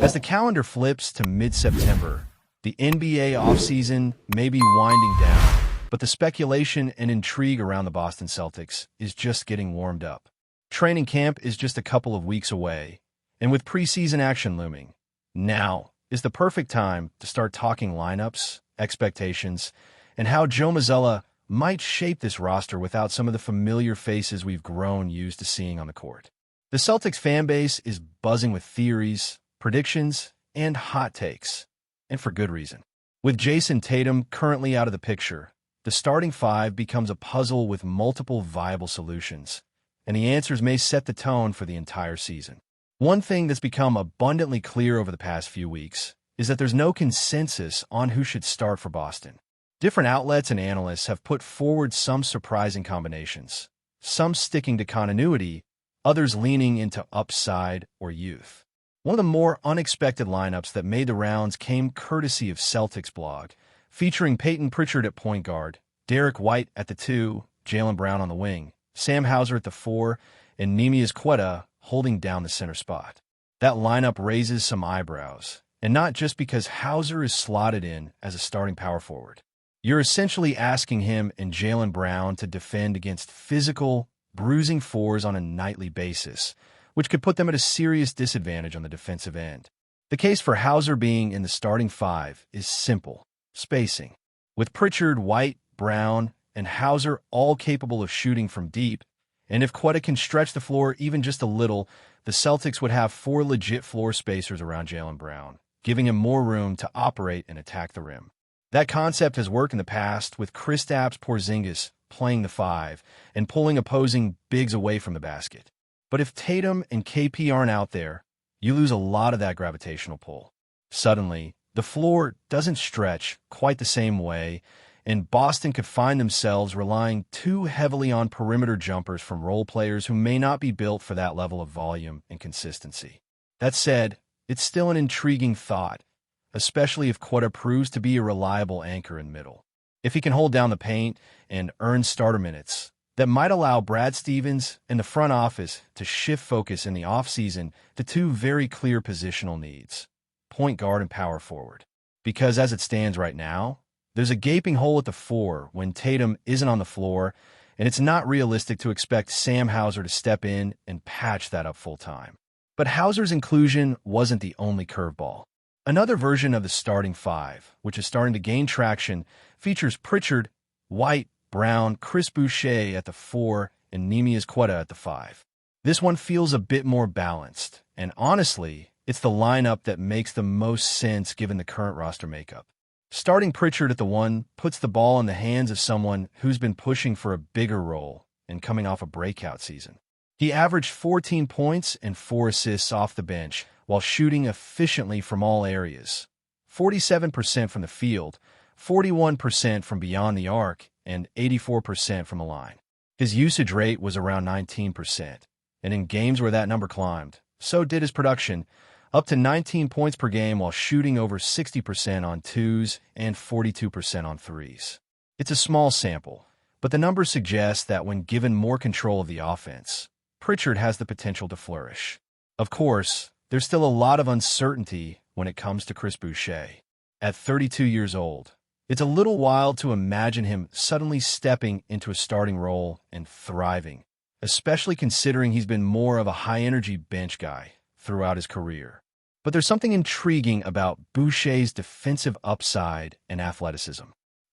As the calendar flips to mid-September, the NBA offseason may be winding down, but the speculation and intrigue around the Boston Celtics is just getting warmed up. Training camp is just a couple of weeks away, and with preseason action looming, now is the perfect time to start talking lineups, expectations, and how Joe Mazzulla might shape this roster without some of the familiar faces we've grown used to seeing on the court. The Celtics fan base is buzzing with theories, predictions, and hot takes, and for good reason. With Jason Tatum currently out of the picture, the starting five becomes a puzzle with multiple viable solutions, and the answers may set the tone for the entire season. One thing that's become abundantly clear over the past few weeks is that there's no consensus on who should start for Boston. Different outlets and analysts have put forward some surprising combinations, some sticking to continuity, others leaning into upside or youth. One of the more unexpected lineups that made the rounds came courtesy of Celtics blog, featuring Peyton Pritchard at point guard, Derek White at the 2, Jaylen Brown on the wing, Sam Hauser at the 4, and Neemias Queta holding down the center spot. That lineup raises some eyebrows, and not just because Hauser is slotted in as a starting power forward. You're essentially asking him and Jaylen Brown to defend against physical, bruising fours on a nightly basis, which could put them at a serious disadvantage on the defensive end. The case for Hauser being in the starting five is simple: spacing. With Pritchard, White, Brown, and Hauser all capable of shooting from deep, and if Queta can stretch the floor even just a little, the Celtics would have 4 legit floor spacers around Jaylen Brown, giving him more room to operate and attack the rim. That concept has worked in the past with Kristaps Porzingis playing the 5 and pulling opposing bigs away from the basket. But if Tatum and KP aren't out there, you lose a lot of that gravitational pull. Suddenly, the floor doesn't stretch quite the same way, and Boston could find themselves relying too heavily on perimeter jumpers from role players who may not be built for that level of volume and consistency. That said, it's still an intriguing thought, especially if Queta proves to be a reliable anchor in middle. If he can hold down the paint and earn starter minutes, that might allow Brad Stevens and the front office to shift focus in the offseason to 2 very clear positional needs: point guard and power forward. Because as it stands right now, there's a gaping hole at the 4 when Tatum isn't on the floor, and it's not realistic to expect Sam Hauser to step in and patch that up full-time. But Hauser's inclusion wasn't the only curveball. Another version of the starting 5, which is starting to gain traction, features Pritchard, White, Brown, Chris Boucher at the 4, and Neemias Queta at the 5. This one feels a bit more balanced, and honestly, it's the lineup that makes the most sense given the current roster makeup. Starting Pritchard at the 1 puts the ball in the hands of someone who's been pushing for a bigger role and coming off a breakout season. He averaged 14 points and 4 assists off the bench while shooting efficiently from all areas: 47% from the field, 41% from beyond the arc, and 84% from the line. His usage rate was around 19%, and in games where that number climbed, so did his production, up to 19 points per game while shooting over 60% on 2s and 42% on 3s. It's a small sample, but the numbers suggest that when given more control of the offense, Pritchard has the potential to flourish. Of course, there's still a lot of uncertainty when it comes to Chris Boucher. At 32 years old, it's a little wild to imagine him suddenly stepping into a starting role and thriving, especially considering he's been more of a high-energy bench guy throughout his career. But there's something intriguing about Boucher's defensive upside and athleticism.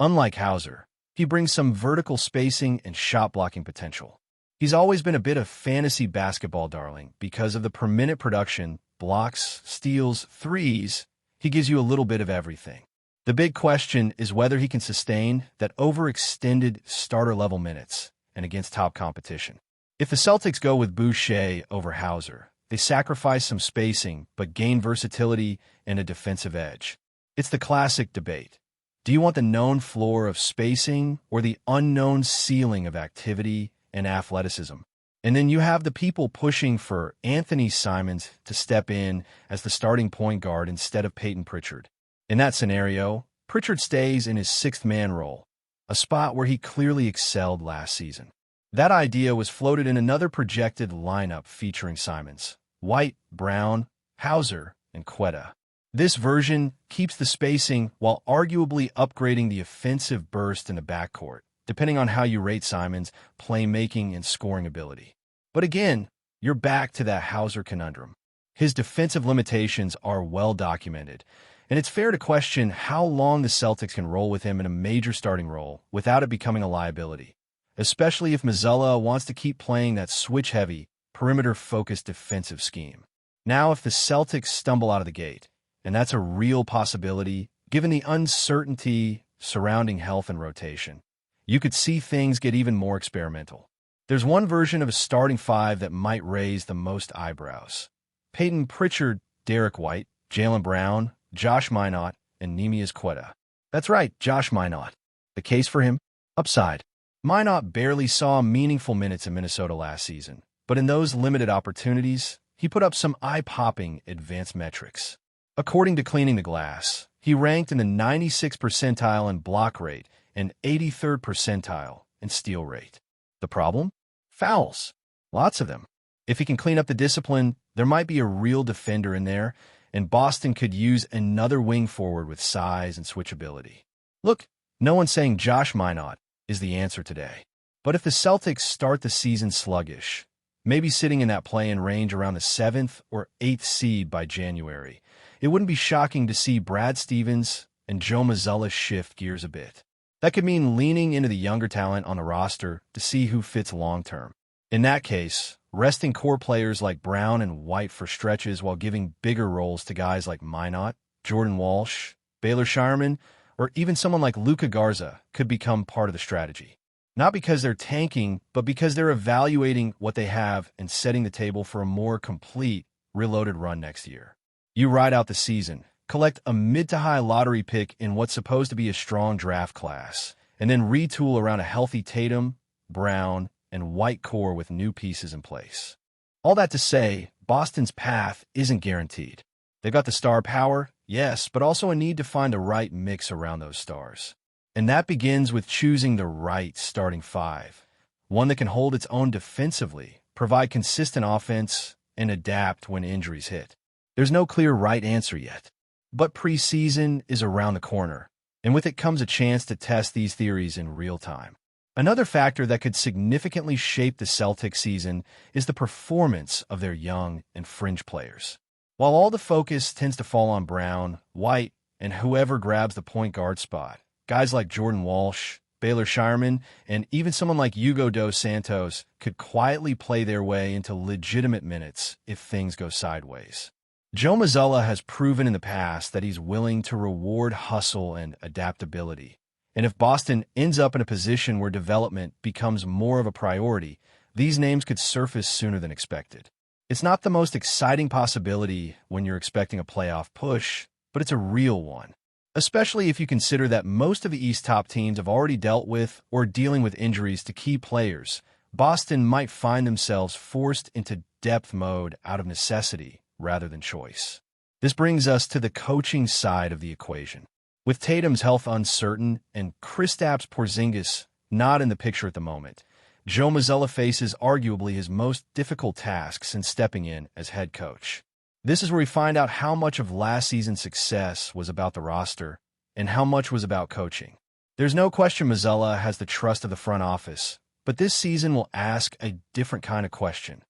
Unlike Hauser, he brings some vertical spacing and shot-blocking potential. He's always been a bit of fantasy basketball darling because of the per-minute production, blocks, steals, threes. He gives you a little bit of everything. The big question is whether he can sustain that overextended starter-level minutes and against top competition. If the Celtics go with Boucher over Hauser, they sacrifice some spacing but gain versatility and a defensive edge. It's the classic debate. Do you want the known floor of spacing or the unknown ceiling of activity and athleticism? And then you have the people pushing for Anthony Simons to step in as the starting point guard instead of Peyton Pritchard. In that scenario, Pritchard stays in his 6th-man role, a spot where he clearly excelled last season. That idea was floated in another projected lineup featuring Simons, White, Brown, Hauser, and Quetta. This version keeps the spacing while arguably upgrading the offensive burst in the backcourt, depending on how you rate Simon's playmaking and scoring ability. But again, you're back to that Hauser conundrum. His defensive limitations are well documented, and it's fair to question how long the Celtics can roll with him in a major starting role without it becoming a liability, especially if Mazzulla wants to keep playing that switch-heavy, perimeter-focused defensive scheme. Now, if the Celtics stumble out of the gate, and that's a real possibility given the uncertainty surrounding health and rotation, you could see things get even more experimental. There's one version of a starting five that might raise the most eyebrows. Peyton Pritchard, Derek White, Jaylen Brown, Josh Minott, and Neemias Quetta. That's right, Josh Minott. The case for him? Upside. Minott barely saw meaningful minutes in Minnesota last season, but in those limited opportunities, he put up some eye-popping advanced metrics. According to Cleaning the Glass, he ranked in the 96th percentile in block rate and 83rd percentile in steal rate. The problem? Fouls. Lots of them. If he can clean up the discipline, there might be a real defender in there, and Boston could use another wing forward with size and switchability. Look, no one's saying Josh Minott is the answer today. But if the Celtics start the season sluggish, maybe sitting in that play-in range around the 7th or 8th seed by January, it wouldn't be shocking to see Brad Stevens and Joe Mazzulla shift gears a bit. That could mean leaning into the younger talent on the roster to see who fits long-term. In that case, resting core players like Brown and White for stretches while giving bigger roles to guys like Minott, Jordan Walsh, Baylor Scheierman, or even someone like Luka Garza could become part of the strategy. Not because they're tanking, but because they're evaluating what they have and setting the table for a more complete, reloaded run next year. You ride out the season, collect a mid-to-high lottery pick in what's supposed to be a strong draft class, and then retool around a healthy Tatum, Brown, and White core with new pieces in place. All that to say, Boston's path isn't guaranteed. They've got the star power, yes, but also a need to find the right mix around those stars. And that begins with choosing the right starting five, one that can hold its own defensively, provide consistent offense, and adapt when injuries hit. There's no clear right answer yet. But preseason is around the corner, and with it comes a chance to test these theories in real time. Another factor that could significantly shape the Celtics season is the performance of their young and fringe players. While all the focus tends to fall on Brown, White, and whoever grabs the point guard spot, guys like Jordan Walsh, Baylor Scheierman, and even someone like Hugo Dos Santos could quietly play their way into legitimate minutes if things go sideways. Joe Mazzulla has proven in the past that he's willing to reward hustle and adaptability. And if Boston ends up in a position where development becomes more of a priority, these names could surface sooner than expected. It's not the most exciting possibility when you're expecting a playoff push, but it's a real one, especially if you consider that most of the East top teams have already dealt with or dealing with injuries to key players. Boston might find themselves forced into depth mode out of necessity rather than choice. This brings us to the coaching side of the equation. With Tatum's health uncertain and Kristaps Porzingis not in the picture at the moment, Joe Mazzulla faces arguably his most difficult task since stepping in as head coach. This is where we find out how much of last season's success was about the roster and how much was about coaching. There's no question Mazzulla has the trust of the front office, but this season will ask a different kind of question.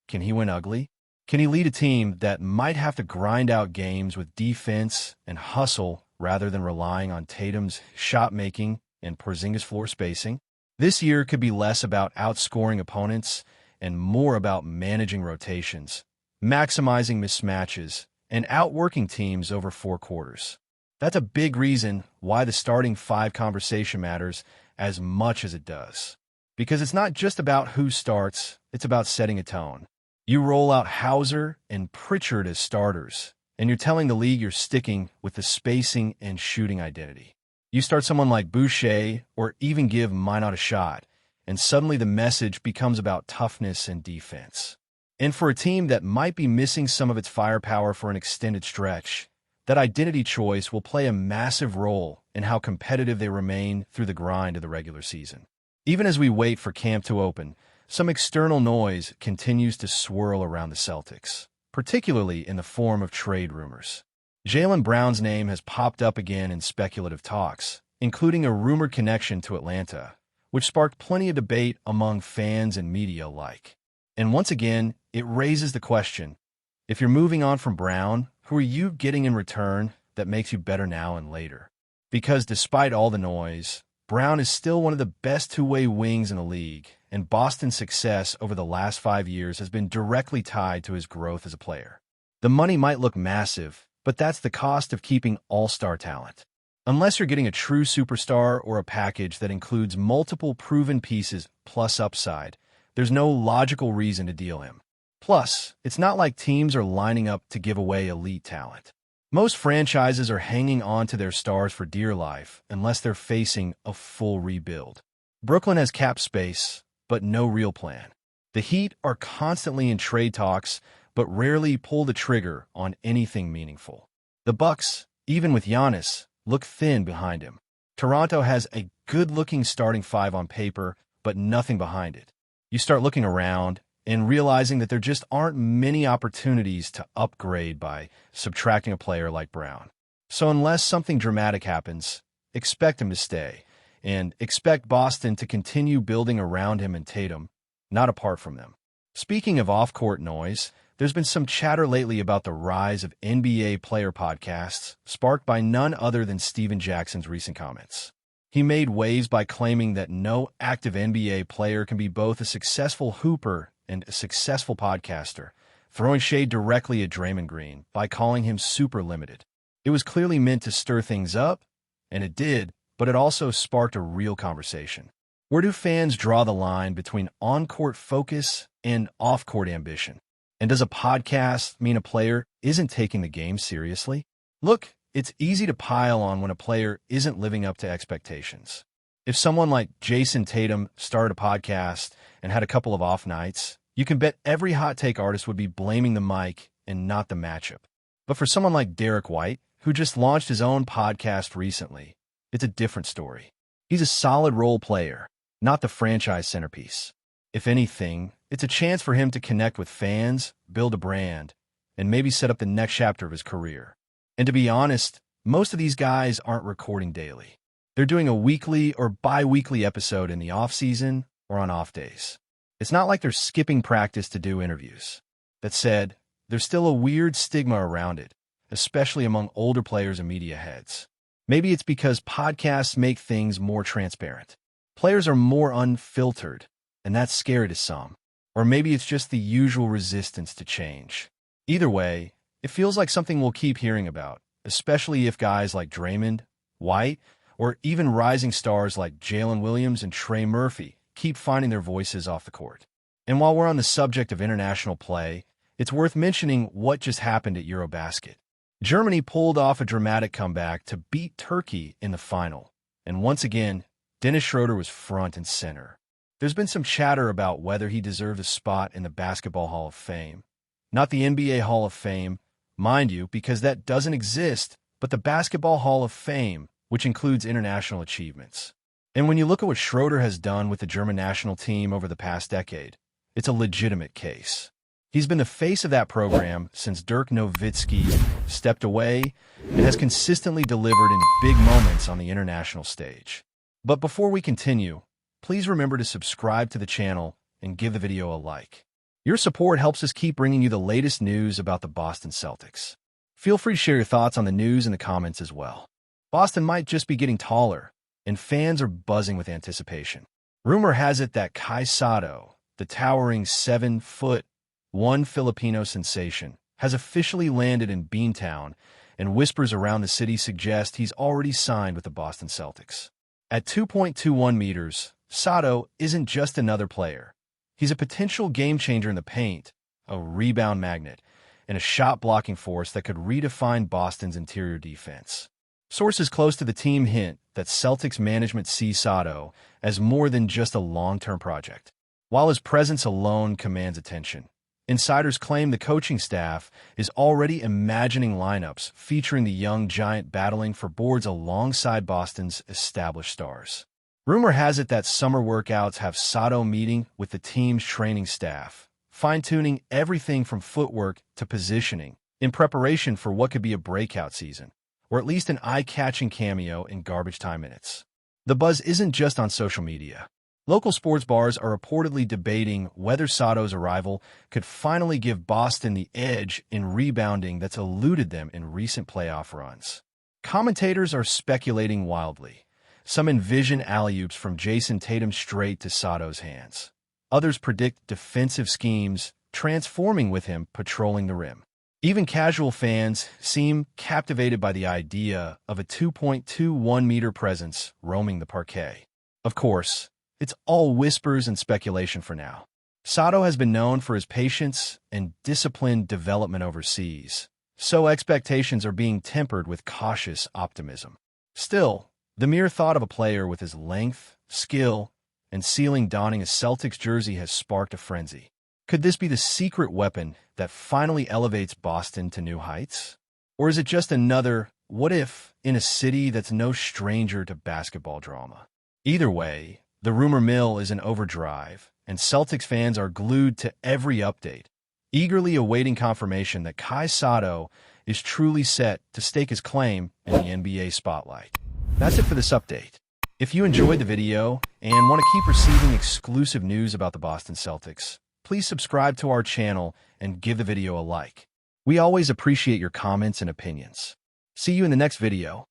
Can he win ugly? Can he lead a team that might have to grind out games with defense and hustle rather than relying on Tatum's shot making and Porzingis' floor spacing? This year could be less about outscoring opponents and more about managing rotations, maximizing mismatches, and outworking teams over 4 quarters. That's a big reason why the starting five conversation matters as much as it does. Because it's not just about who starts, it's about setting a tone. You roll out Hauser and Pritchard as starters, and you're telling the league you're sticking with the spacing and shooting identity. You start someone like Boucher or even give Minott a shot, and suddenly the message becomes about toughness and defense. And for a team that might be missing some of its firepower for an extended stretch, that identity choice will play a massive role in how competitive they remain through the grind of the regular season. Even as we wait for camp to open, some external noise continues to swirl around the Celtics. particularly in the form of trade rumors. Jaylen Brown's name has popped up again in speculative talks, including a rumored connection to Atlanta, which sparked plenty of debate among fans and media alike. And once again, it raises the question, if you're moving on from Brown, who are you getting in return that makes you better now and later? Because despite all the noise, Brown is still one of the best two-way wings in the league, and Boston's success over the last 5 years has been directly tied to his growth as a player. The money might look massive, but that's the cost of keeping all-star talent. Unless you're getting a true superstar or a package that includes multiple proven pieces plus upside, there's no logical reason to deal him. Plus, it's not like teams are lining up to give away elite talent. Most franchises are hanging on to their stars for dear life unless they're facing a full rebuild. Brooklyn has cap space, but no real plan. The Heat are constantly in trade talks, but rarely pull the trigger on anything meaningful. The Bucks, even with Giannis, look thin behind him. Toronto has a good-looking starting five on paper, but nothing behind it. You start looking around and realizing that there just aren't many opportunities to upgrade by subtracting a player like Brown. So unless something dramatic happens, expect him to stay, and expect Boston to continue building around him and Tatum, not apart from them. Speaking of off-court noise, there's been some chatter lately about the rise of NBA player podcasts, sparked by none other than Steven Jackson's recent comments. He made waves by claiming that no active NBA player can be both a successful hooper and a successful podcaster, throwing shade directly at Draymond Green by calling him super limited. It was clearly meant to stir things up, and it did, but it also sparked a real conversation. Where do fans draw the line between on-court focus and off-court ambition? And does a podcast mean a player isn't taking the game seriously? Look, it's easy to pile on when a player isn't living up to expectations. If someone like Jason Tatum started a podcast and had a couple of off nights, you can bet every hot take artist would be blaming the mic and not the matchup. But for someone like Derek White, who just launched his own podcast recently, it's a different story. He's a solid role player, not the franchise centerpiece. If anything, it's a chance for him to connect with fans, build a brand, and maybe set up the next chapter of his career. And to be honest, most of these guys aren't recording daily. They're doing a weekly or bi-weekly episode in the off-season or on off days. It's not like they're skipping practice to do interviews. That said, there's still a weird stigma around it, especially among older players and media heads. Maybe it's because podcasts make things more transparent. Players are more unfiltered, and that's scary to some. Or maybe it's just the usual resistance to change. Either way, it feels like something we'll keep hearing about, especially if guys like Draymond, White, or even rising stars like Jalen Williams and Trey Murphy keep finding their voices off the court. And while we're on the subject of international play, it's worth mentioning what just happened at Eurobasket. Germany pulled off a dramatic comeback to beat Turkey in the final. And once again, Dennis Schroeder was front and center. There's been some chatter about whether he deserved a spot in the Basketball Hall of Fame. Not the NBA Hall of Fame, mind you, because that doesn't exist, but the Basketball Hall of Fame, which includes international achievements. And when you look at what Schroeder has done with the German national team over the past decade, it's a legitimate case. He's been the face of that program since Dirk Nowitzki stepped away and has consistently delivered in big moments on the international stage. But before we continue, please remember to subscribe to the channel and give the video a like. Your support helps us keep bringing you the latest news about the Boston Celtics. Feel free to share your thoughts on the news in the comments as well. Boston might just be getting taller, and fans are buzzing with anticipation. Rumor has it that Kai SOTTO, the towering 7'1" Filipino sensation, has officially landed in Beantown, and whispers around the city suggest he's already signed with the Boston Celtics. At 2.21 meters, SOTTO isn't just another player. He's a potential game-changer in the paint, a rebound magnet, and a shot-blocking force that could redefine Boston's interior defense. Sources close to the team hint that Celtics management sees SOTTO as more than just a long-term project. While his presence alone commands attention, insiders claim the coaching staff is already imagining lineups featuring the young giant battling for boards alongside Boston's established stars. Rumor has it that summer workouts have SOTTO meeting with the team's training staff, fine-tuning everything from footwork to positioning in preparation for what could be a breakout season, or at least an eye-catching cameo in garbage time minutes. The buzz isn't just on social media. Local sports bars are reportedly debating whether SOTTO's arrival could finally give Boston the edge in rebounding that's eluded them in recent playoff runs. Commentators are speculating wildly. Some envision alley-oops from Jason Tatum straight to SOTTO's hands. Others predict defensive schemes transforming with him patrolling the rim. Even casual fans seem captivated by the idea of a 2.21-meter presence roaming the parquet. Of course, it's all whispers and speculation for now. SOTTO has been known for his patience and disciplined development overseas, so expectations are being tempered with cautious optimism. Still, the mere thought of a player with his length, skill, and ceiling donning a Celtics jersey has sparked a frenzy. Could this be the secret weapon that finally elevates Boston to new heights? Or is it just another what if in a city that's no stranger to basketball drama? Either way, the rumor mill is in overdrive, and Celtics fans are glued to every update, eagerly awaiting confirmation that Kai Sotto is truly set to stake his claim in the NBA spotlight. That's it for this update. If you enjoyed the video and want to keep receiving exclusive news about the Boston Celtics, please subscribe to our channel and give the video a like. We always appreciate your comments and opinions. See you in the next video.